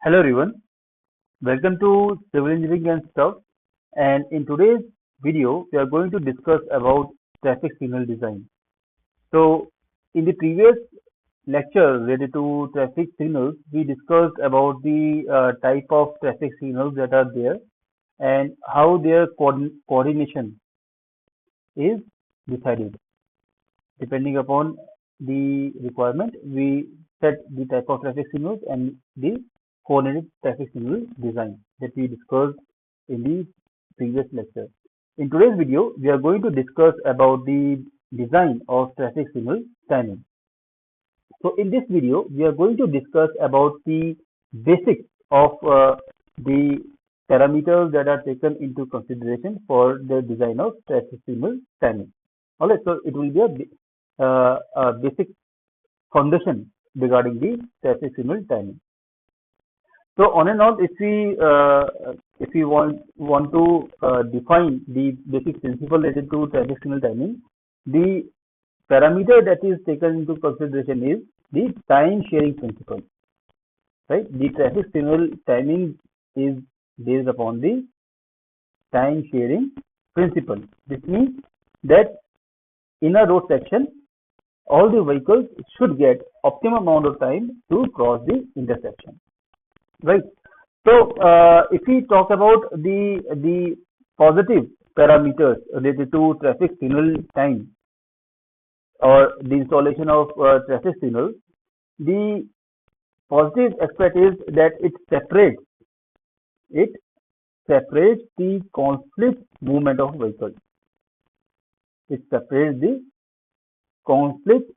Hello everyone, welcome to Civil Engineering and Stuff. And in today's video, we are going to discuss about traffic signal design. So, in the previous lecture related to traffic signals, we discussed about the type of traffic signals that are there and how their coordination is decided. Depending upon the requirement, we set the type of traffic signals and the coordinated traffic signal design that we discussed in the previous lecture. In today's video, we are going to discuss about the design of traffic signal timing. So in this video, we are going to discuss about the basics of the parameters that are taken into consideration for the design of traffic signal timing. Alright, so it will be a basic foundation regarding the traffic signal timing. So on and on, if we want to define the basic principle related to traffic signal timing, the parameter that is taken into consideration is the time sharing principle. Right? The traffic signal timing is based upon the time sharing principle. This means that in a road section, all the vehicles should get optimum amount of time to cross the intersection. Right. So, if we talk about the positive parameters related to traffic signal time or the installation of traffic signals, the positive aspect is that it separates the conflict movement of vehicles. It separates the conflict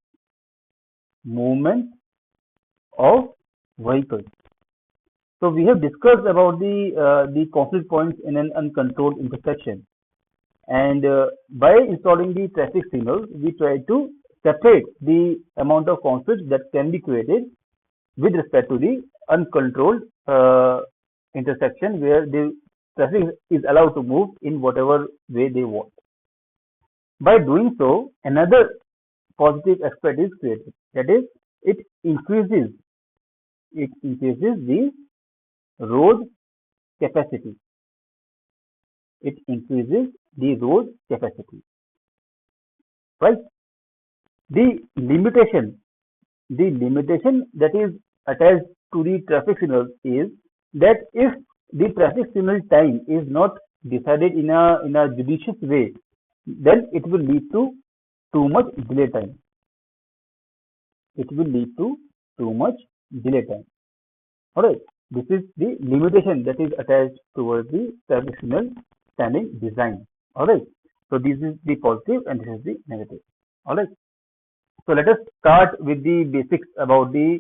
movement of vehicles. So we have discussed about the conflict points in an uncontrolled intersection, and by installing the traffic signals, we try to separate the amount of conflict that can be created with respect to the uncontrolled intersection where the traffic is allowed to move in whatever way they want. By doing so, another positive aspect is created. That is, it increases the road capacity. It increases the road capacity. Right? The limitation that is attached to the traffic signal is that if the traffic signal time is not decided in a judicious way, then it will lead to too much delay time. It will lead to too much delay time. Alright, this is the limitation that is attached towards the traffic signal timing design. Alright, so this is the positive and this is the negative. Alright, so let us start with the basics about the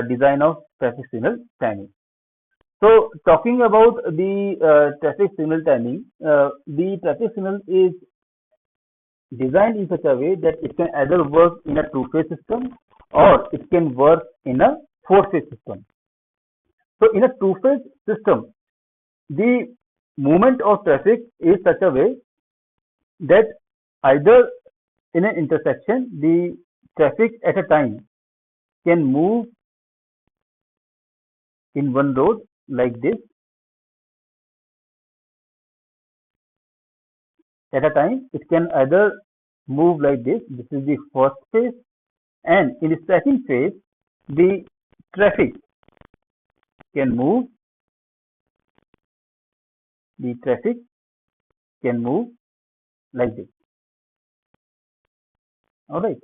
design of traffic signal timing. So talking about the traffic signal timing, the traffic signal is designed in such a way that it can either work in a two-phase system or it can work in a four-phase system. So in a two-phase system, the movement of traffic is such a way that either in an intersection, the traffic at a time can move in one road like this. At a time, it can either move like this. This is the first phase. And in the second phase, the traffic can move. The traffic can move like this. Alright.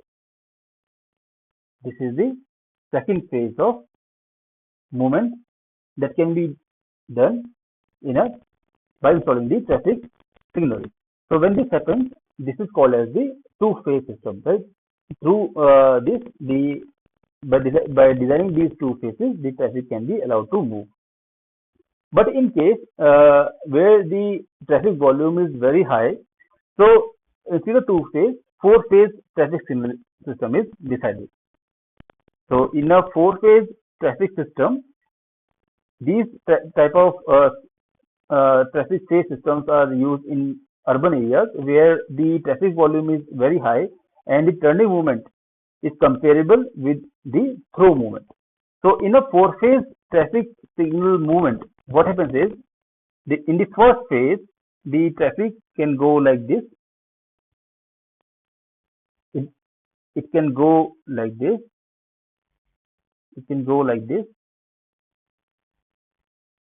This is the second phase of movement that can be done by installing the traffic signal. So when this happens, this is called as the two-phase system, right? Through by designing these two phases, the traffic can be allowed to move. But in case where the traffic volume is very high, so instead of two-phase, four-phase traffic signal system is decided. So in a four-phase traffic system, these type of traffic phase systems are used in urban areas where the traffic volume is very high and the turning movement is comparable with the throw movement. So in a four-phase traffic signal movement, what happens is, in the first phase, the traffic can go like this. It, it can go like this. It can go like this,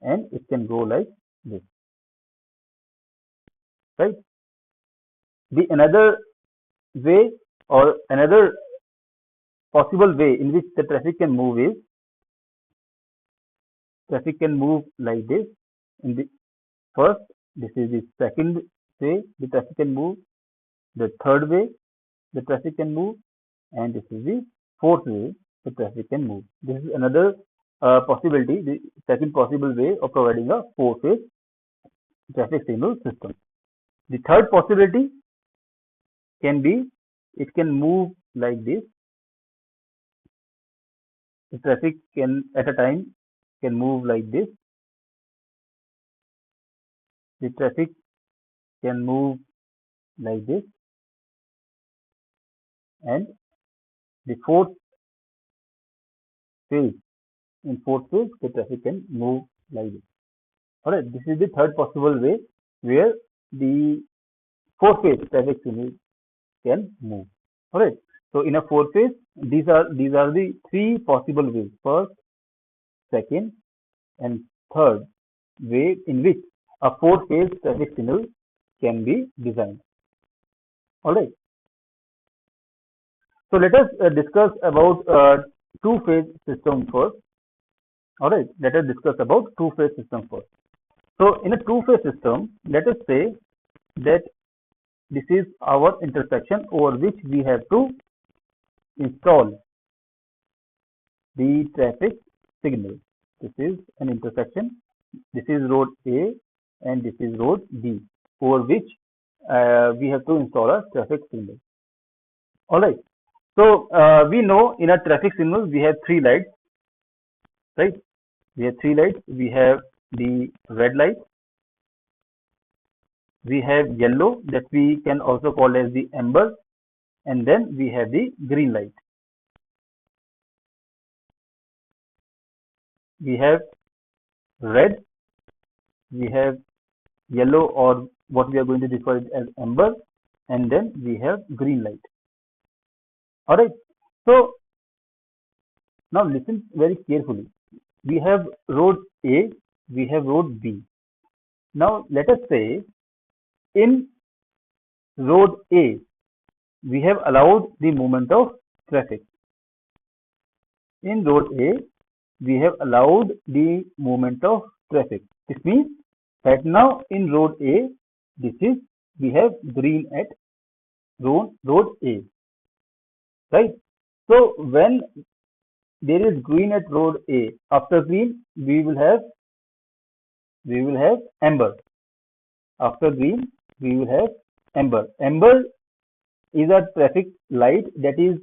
and it can go like this, right? The another way, or another possible way in which the traffic can move is, traffic can move like this. In the first, this is the second way the traffic can move. The third way the traffic can move, and this is the fourth way the traffic can move. This is another possibility, the second possible way of providing a four-phase traffic signal system. The third possibility can be, it can move like this. The traffic can at a time can move like this. The traffic can move like this, and the fourth phase, in fourth phase the traffic can move like this. Alright, this is the third possible way where the four phase traffic signal can move. Alright, so in a four phase, these are the three possible ways: first, second, and third way in which a four phase traffic signal can be designed. Alright, so let us discuss about two phase system first. Alright, let us discuss about two phase system first. So in a two phase system, let us say that this is our intersection over which we have to install the traffic signal. This is an intersection. This is road A and this is road B, over which we have to install a traffic signal. Alright. So we know in a traffic signal we have three lights, right? We have three lights. We have the red light, we have yellow, that we can also call as the amber, and then we have the green light. We have red, we have yellow, or what we are going to define as amber, and then we have green light. Alright, so now listen very carefully. We have road A, we have road B. Now let us say in road A, we have allowed the movement of traffic. In road A, we have allowed the movement of traffic. This means that now in road A, we have green at road A, right? So when there is green at road A, after green we will have amber. After green we will have amber. Amber is a traffic light that is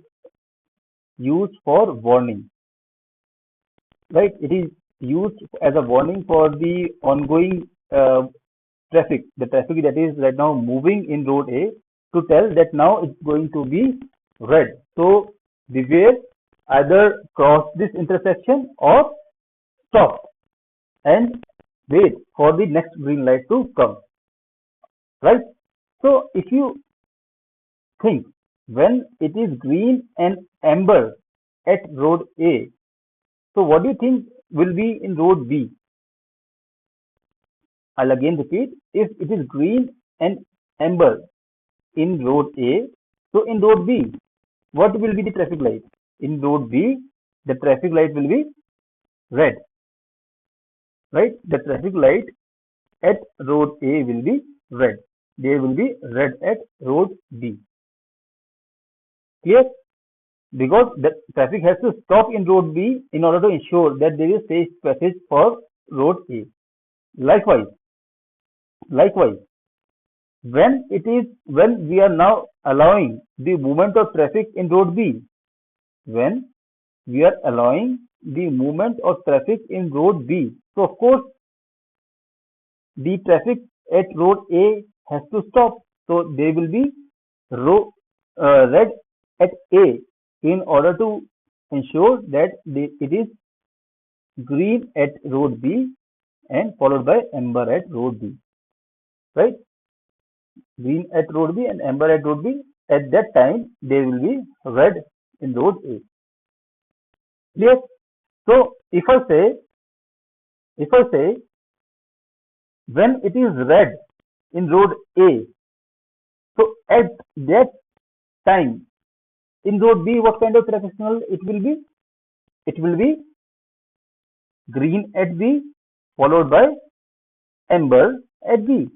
used for warning, right? It is used as a warning for the ongoing traffic, the traffic that is right now moving in road A, to tell that now it's going to be red. So beware, either cross this intersection or stop and wait for the next green light to come, right? So if you think, when it is green and amber at road A, so what do you think will be in road B? I'll again repeat, if it is green and amber in road A, so in road B, what will be the traffic light? In road B, the traffic light will be red, right? The traffic light at road A will be red. There will be red at road B. Clear? Because the traffic has to stop in road B in order to ensure that there is safe passage for road A. Likewise, when we are now allowing the movement of traffic in road B, when we are allowing the movement of traffic in road B, so of course the traffic at road A has to stop. So there will be red at A in order to ensure that it is green at road B and followed by amber at road B, right? Green at road B and amber at road B. At that time, there will be red in road A. Yes. So if I say when it is red in road A, so at that time in road B, what kind of traffic signal it will be? It will be green at B followed by amber at B.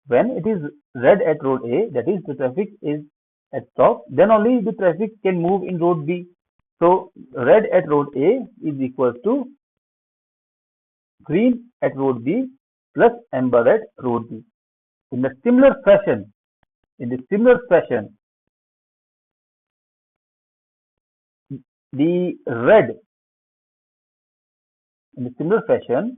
When it is red at road A, that is the traffic is at stop, then only the traffic can move in road B. So red at road A is equal to green at road B plus amber at road B. In a similar fashion, in the similar fashion, the red in a similar fashion,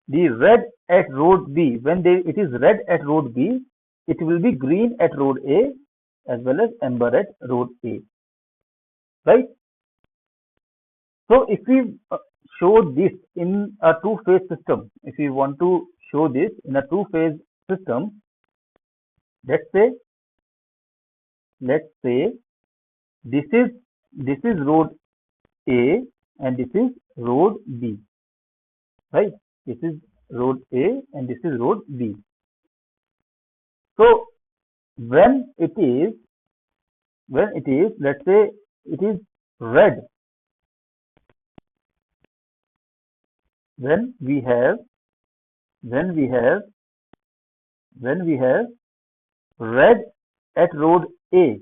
the red at road B, when it is red at road B, it will be green at road A as well as amber at road A, right? So if we show this in a two-phase system, if we want to show this in a two-phase system, let's say this is road A and this is road B, right? This is road A and this is road B. So when it is, let's say it is red, when we have red at road A,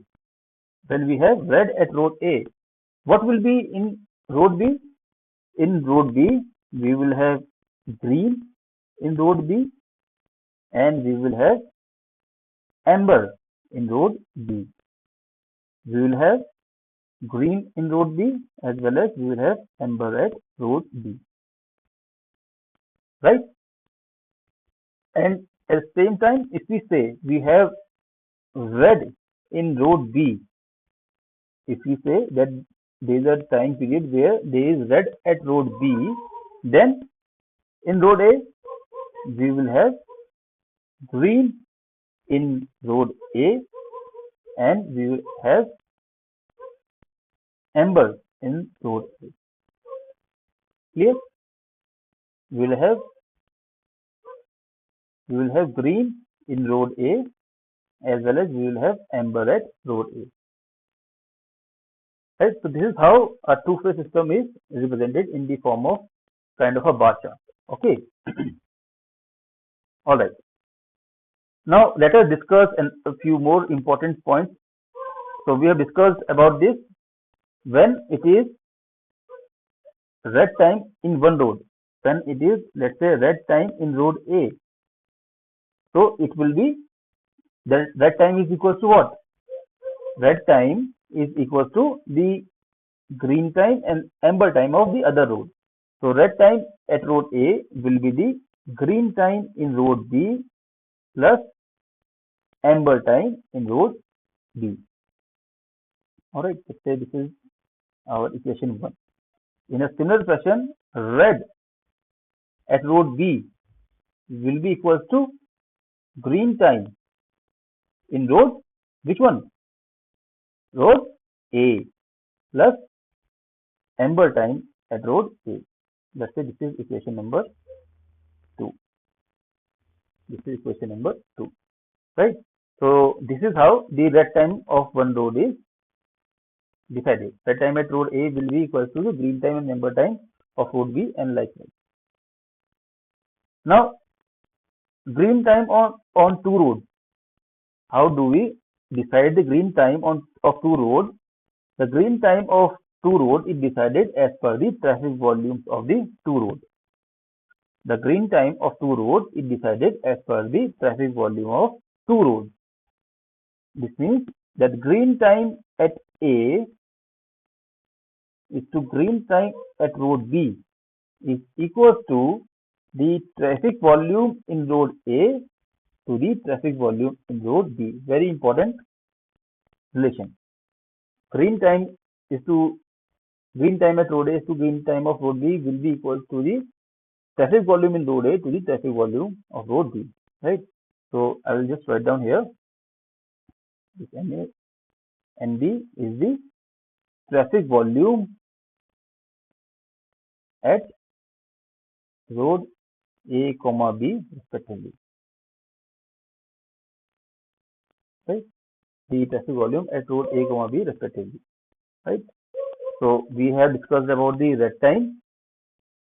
when we have red at road A, what will be in road B? In road B, we will have green in road B and we will have amber in road B. We will have green in road B as well as we will have amber at road B, right? And at the same time, if we say we have red in road B, if we say that there is a time period where there is red at road B, then in road A, we will have green in road A and we will have amber in road A. Clear? We will have green in road A as well as we will have amber at road A. Right? So this is how a two-phase system is represented in the form of kind of a bar chart. Okay. All right. Now let us discuss a few more important points. So we have discussed about this when it is red time in one road. When it is, let's say, red time in road A. So it will be that red time is equal to what? Red time is equal to the green time and amber time of the other road. So red time at road A will be the green time in road B plus amber time in road B. Alright, let's say this is our equation 1. In a similar fashion, red at road B will be equal to green time in road, which one? Road A plus amber time at road A. Let's say this is equation number 2. This is equation number 2, right? So this is how the red time of one road is decided. Red time at road A will be equal to the green time and amber time of road B and likewise. Now, green time on two roads. How do we decide the green time of two roads? The green time of two roads is decided as per the traffic volumes of the two roads. The green time of two roads is decided as per the traffic volume of two roads. This means that green time at A is to green time at road B is equal to the traffic volume in road A to the traffic volume in road B. Very important relation. Green time is to Green time at road A to green time of road B will be equal to the traffic volume in road A to the traffic volume of road B, right? So I will just write down here, this NA and B is the traffic volume at road A, comma B respectively, right? The traffic volume at road A, comma B respectively, right? So we have discussed about the red time,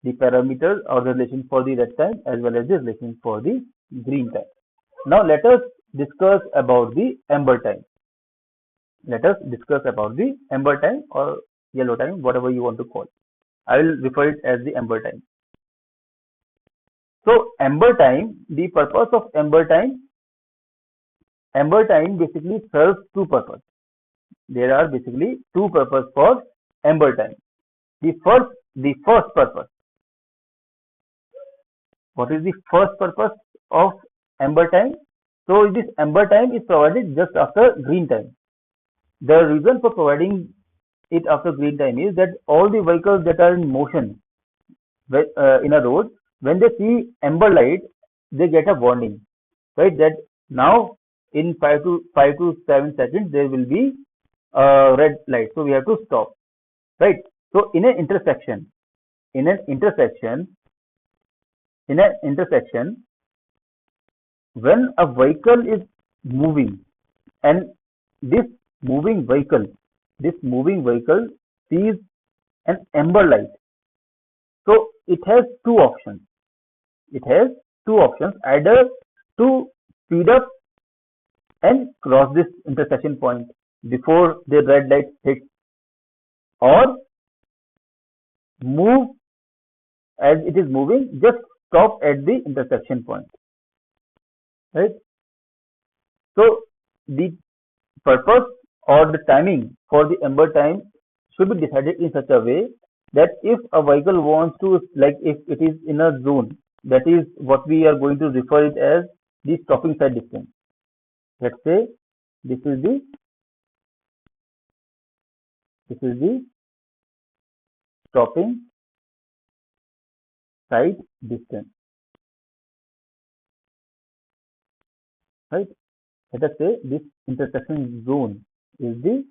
the parameter or the relation for the red time as well as the relation for the green time. Now let us discuss about the amber time. Let us discuss about the amber time or yellow time, whatever you want to call. I will refer it as the amber time. So amber time, the purpose of amber time basically serves two purposes. There are basically two purposes for amber time. The first purpose. What is the first purpose of amber time? So this amber time is provided just after green time. The reason for providing it after green time is that all the vehicles that are in motion in a road, when they see amber light, they get a warning, right? That now in 5 to 7 seconds there will be a red light, so we have to stop, right? So in an intersection, in an intersection, when a vehicle is moving and this moving vehicle sees an amber light, so it has two options. Either to speed up and cross this intersection point before the red light hits, or move as it is moving, just stop at the intersection point, right? So the purpose or the timing for the amber time should be decided in such a way that if a vehicle wants to, like if it is in a zone, that is what we are going to refer it as the stopping sight distance. Let's say this is the stopping sight distance, right? Let us say this intersection zone is the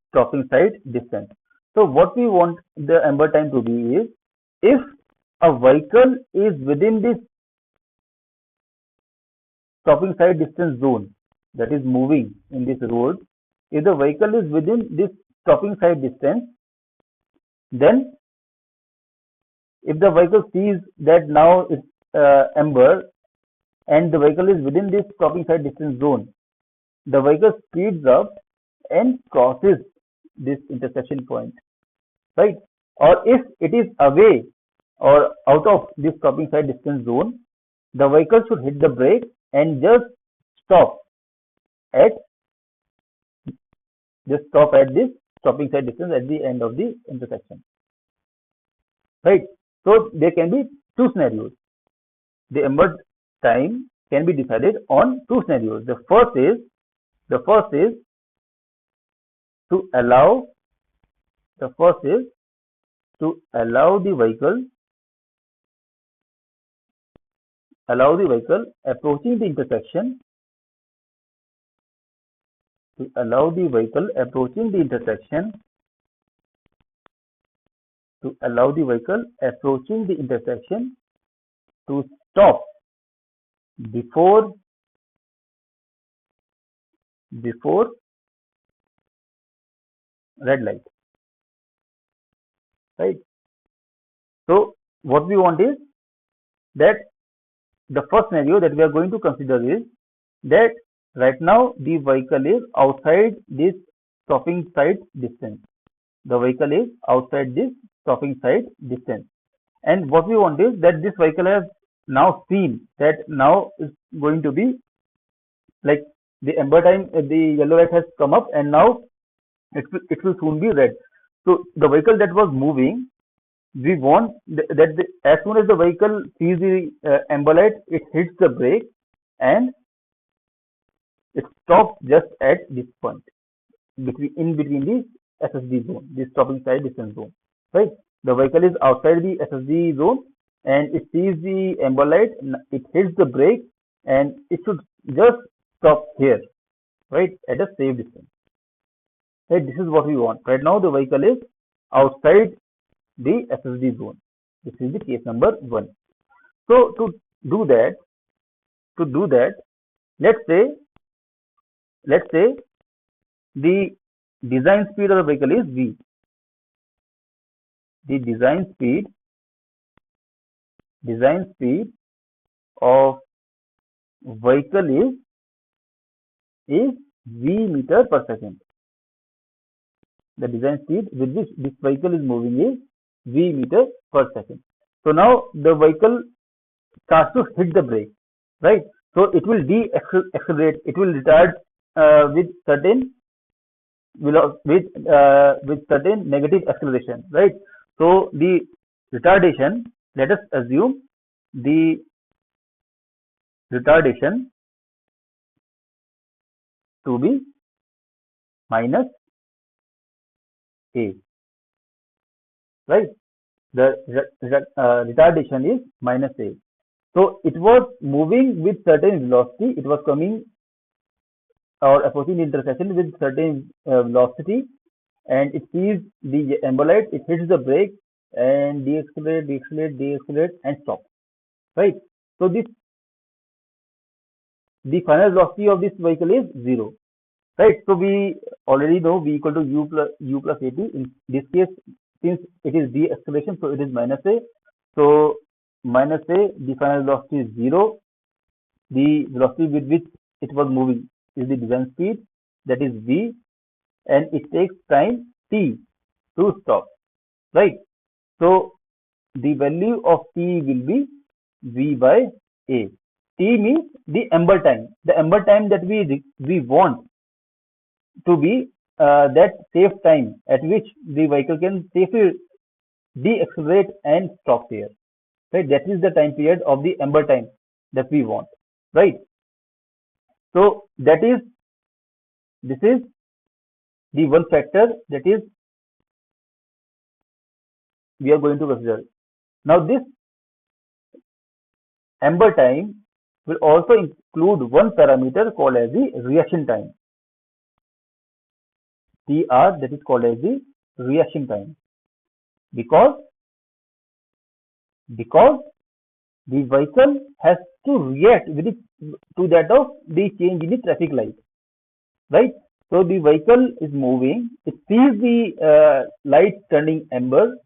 stopping sight distance. So what we want the amber time to be is, if a vehicle is within this stopping sight distance zone, that is moving in this road, if the vehicle is within this stopping sight distance, then if the vehicle sees that now it's amber and the vehicle is within this stopping sight distance zone, the vehicle speeds up and crosses this intersection point, right? Or if it is away or out of this stopping sight distance zone, the vehicle should hit the brake and just stop at this stopping sight distance at the end of the intersection, right? So there can be two scenarios. The amber time can be decided on two scenarios. The first is to allow the vehicle approaching the intersection to stop before red light, right? So what we want is that the first scenario that we are going to consider is that right now the vehicle is outside this stopping sight distance. And what we want is that this vehicle has now seen that now is going to be like the amber time, the yellow light has come up and now it will soon be red. So the vehicle that was moving, we want as soon as the vehicle sees the amber light, it hits the brake and it stops just at this point in between the SSD zone, the stopping sight distance zone, right? The vehicle is outside the SSD zone and it sees the amber light, it hits the brake and it should just stop here, right, at a safe distance. Right, this is what we want. Right now the vehicle is outside the SSD zone. This is the case number 1. So do that, to do that, let's say let's say the design speed of the vehicle is v. The design speed of vehicle is v meter per second. The design speed with which this vehicle is moving is v meter per second. So now the vehicle starts to hit the brake, right? So it will de-accelerate, it will retard with certain with certain negative acceleration, right? So the retardation, let us assume the retardation to be minus a, right? The retardation is minus a. So it was moving with certain velocity, it was coming or approaching the intersection with certain velocity, and it sees the amber light, it hits the brake and deaccelerate and stop, right? So the final velocity of this vehicle is 0, right? So we already know v equal to u plus at. In this case, since it is deacceleration, so it is minus a. So minus a, the final velocity is 0. The velocity with which it was moving is the design speed, that is v, and it takes time t to stop, right? So the value of t will be v by a. T means the amber time, that we want to be that safe time at which the vehicle can safely deaccelerate and stop here, right? That is the time period of the amber time that we want, right? So this is the one factor that is we are going to consider. Now this amber time will also include one parameter called as the reaction time, TR, that is called as the reaction time, because the vehicle has to react to that of the change in the traffic light, right? So the vehicle is moving, it sees the light turning amber,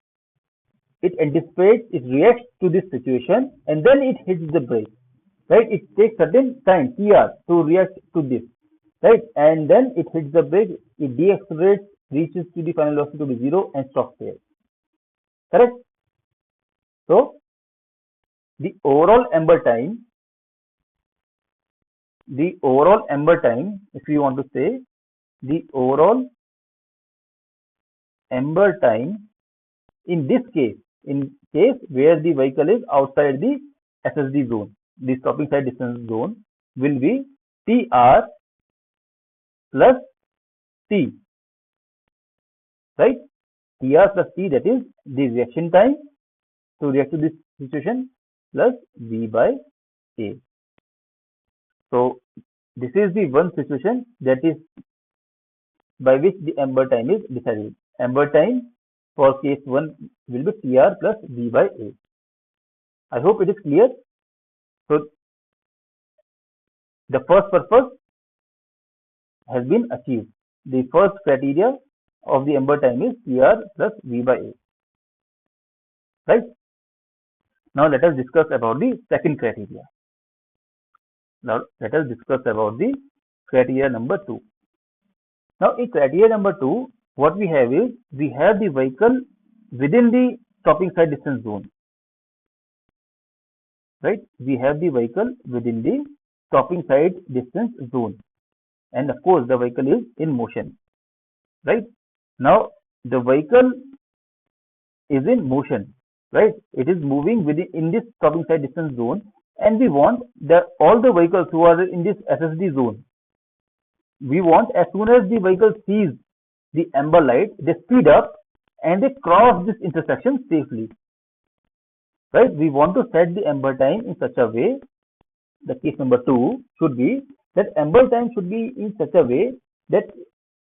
it anticipates, it reacts to this situation, and then it hits the brake, right? It takes certain time, TR, to react to this, right? And then it hits the brake, it deaccelerates, reaches to the final velocity to be 0 and stops there, correct? So the overall amber time, if you want to say, the overall amber time in this case, where the vehicle is outside the SSD zone, the stopping side distance zone, will be TR plus T, right? TR plus T, that is the reaction time to react to this situation, plus V by A. So this is the one situation that is by which the amber time is decided. Amber time for case 1 will be TR plus V by A. I hope it is clear. So the first purpose has been achieved. The first criteria of the amber time is TR plus V by A, right? Now let us discuss about the second criteria. Now let us discuss about the criteria number 2. Now in criteria number 2, what we have is, we have the vehicle within the stopping side distance zone, right? We have the vehicle within the stopping side distance zone, and of course the vehicle is in motion, right? Now the vehicle is in motion, right? It is moving in this stopping side distance zone, and we want all the vehicles who are in this SSD zone, we want, as soon as the vehicle sees the amber light, they speed up and they cross this intersection safely. Right? We want to set the amber time in such a way. The case number 2 should be that amber time should be in such a way that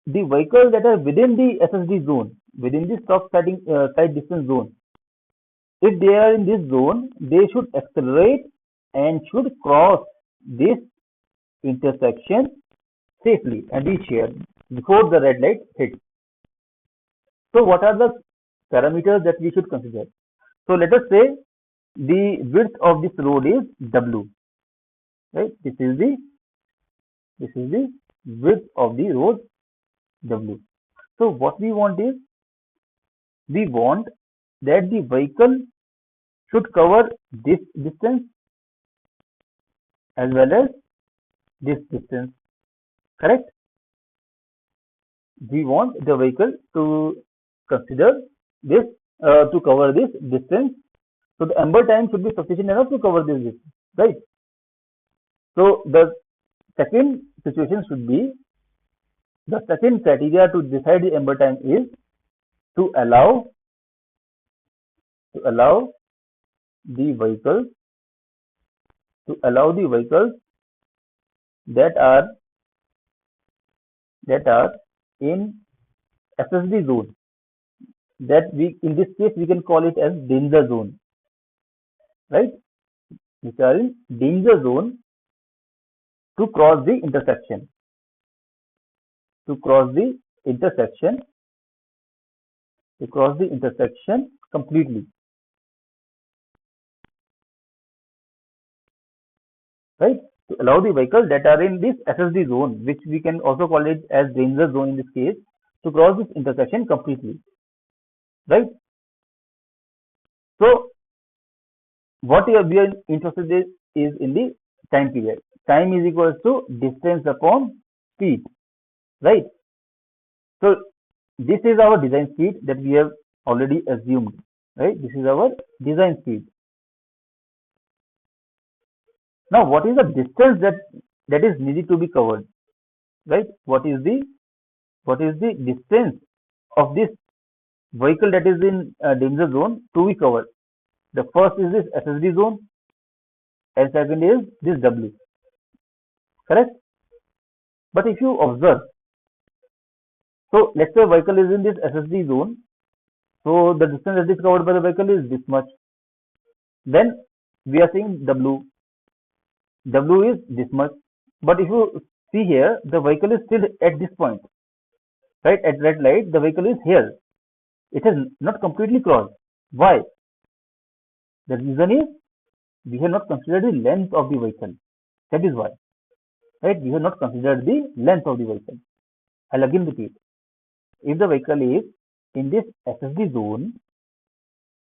the vehicles that are within the SSD zone, within the stop sight distance zone, if they are in this zone, they should accelerate and should cross this intersection safely and reach here before the red light hits. So what are the parameters that we should consider? So let us say the width of this road is W, right? This is the width of the road W. So what we want is, we want that the vehicle should cover this distance as well as this distance, correct? We want the vehicle to consider this, to cover this distance. So the amber time should be sufficient enough to cover this distance, right? So the second situation should be, the second criteria to decide the amber time is to allow the vehicles that are in SSD zone, that we, in this case we can call it as danger zone, right? Which are in danger zone to cross the intersection, completely, right? To allow the vehicles that are in this SSD zone, which we can also call it as danger zone in this case, to cross this intersection completely, right? So what we are interested in is in the time period. Time is equals to distance upon speed, right? So this is our design speed that we have already assumed, right? This is our design speed. Now what is the distance that is needed to be covered, right? What is the distance of this vehicle that is in danger zone to be covered? The first is this SSD zone, and second is this W, correct? But if you observe, so let's say vehicle is in this SSD zone, so the distance that is covered by the vehicle is this much. Then we are saying W is this much. But if you see here, the vehicle is still at this point, right? At red light, the vehicle is here. It has not completely crossed. Why? The reason is, we have not considered the length of the vehicle. That is why, right? We have not considered the length of the vehicle. I'll again repeat. If the vehicle is in this SSD zone,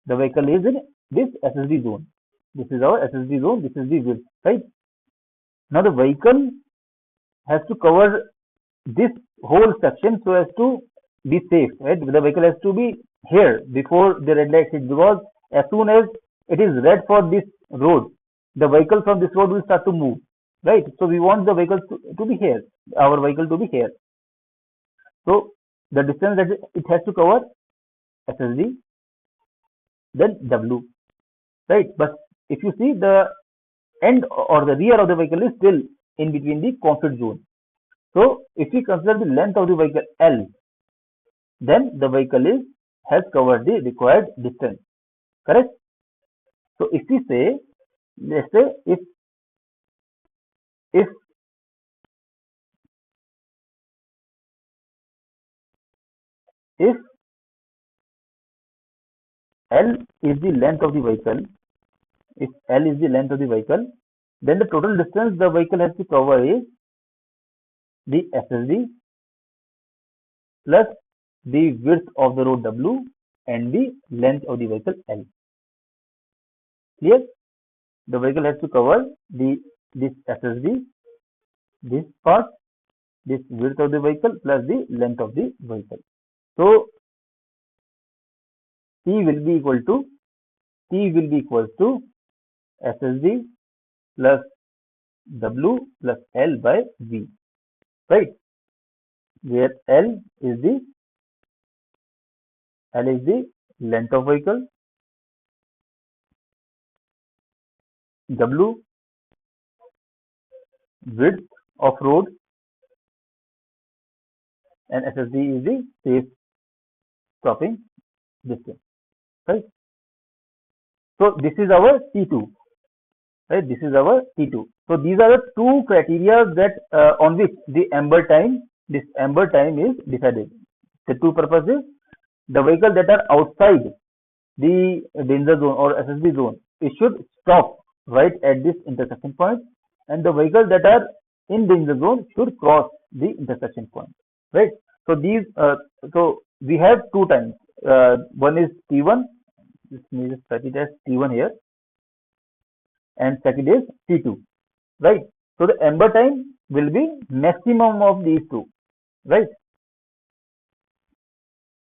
the vehicle is in this SSD zone. This is our SSD zone. This is the width, right? Now the vehicle has to cover this whole section so as to be safe, right? The vehicle has to be here before the red light hits, because as soon as it is red for this road, the vehicle from this road will start to move, right? So we want the vehicle to be here, our vehicle to be here. So the distance that it has to cover, SSD, then W, right? But if you see, the end or the rear of the vehicle is still in between the conflict zone. So if we consider the length of the vehicle L, then the vehicle has covered the required distance, correct? So if we say, let's say if L is the length of the vehicle, then the total distance the vehicle has to cover is the SSD plus the width of the road W and the length of the vehicle L. Clear? The vehicle has to cover this SSD, this part, this width of the vehicle plus the length of the vehicle. So T will be equal to SSD plus W plus L by V, right? Where L is the L is the length of vehicle, W width of road, and SSD is the safe stopping distance, right? So this is our T2, right? This is our T2. So these are the two criteria that on which the this amber time is decided. The two purposes: the vehicles that are outside the danger zone or SSB zone, it should stop right at this intersection point, and the vehicles that are in danger zone should cross the intersection point, right? So so we have two times. One is T1. Let me just write it as T1 here, and second is T2, right? So the amber time will be maximum of these two, right?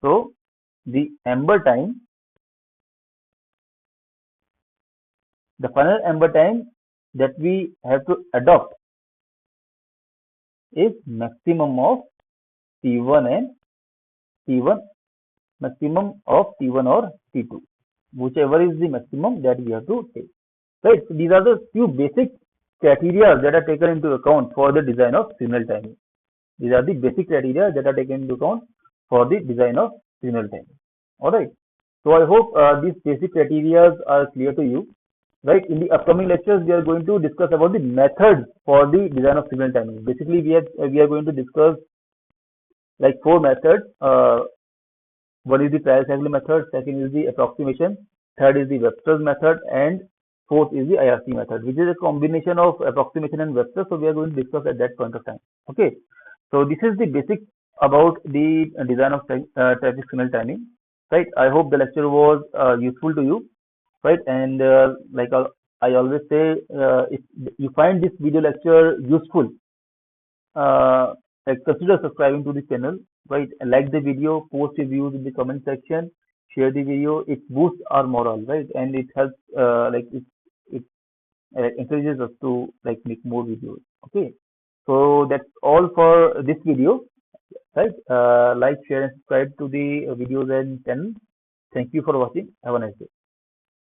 So the amber time, the final amber time that we have to adopt is maximum of T1 and T1, maximum of T1 or T2, whichever is the maximum that we have to take, right? So these are the few basic criteria that are taken into account for the design of signal timing. These are the basic criteria that are taken into account for the design of signal timing. All right. So I hope these basic criteria are clear to you. Right. In the upcoming lectures, we are going to discuss about the methods for the design of signal timing. Basically, we are going to discuss like four methods. One is the trial cycle method, second is the approximation, third is the Webster's method, and fourth is the IRC method, which is a combination of approximation and Webster. So we are going to discuss at that point of time. Okay. So this is the basic about the design of traffic signal timing. Right. I hope the lecture was useful to you. Right. And I always say, if you find this video lecture useful, like consider subscribing to the channel, right? Like the video, post your views in the comment section, share the video. It boosts our morale, right? And it helps, it encourages us to like make more videos. Okay, so that's all for this video, right? Like, share, and subscribe to the videos and channel. Thank you for watching. Have a nice day.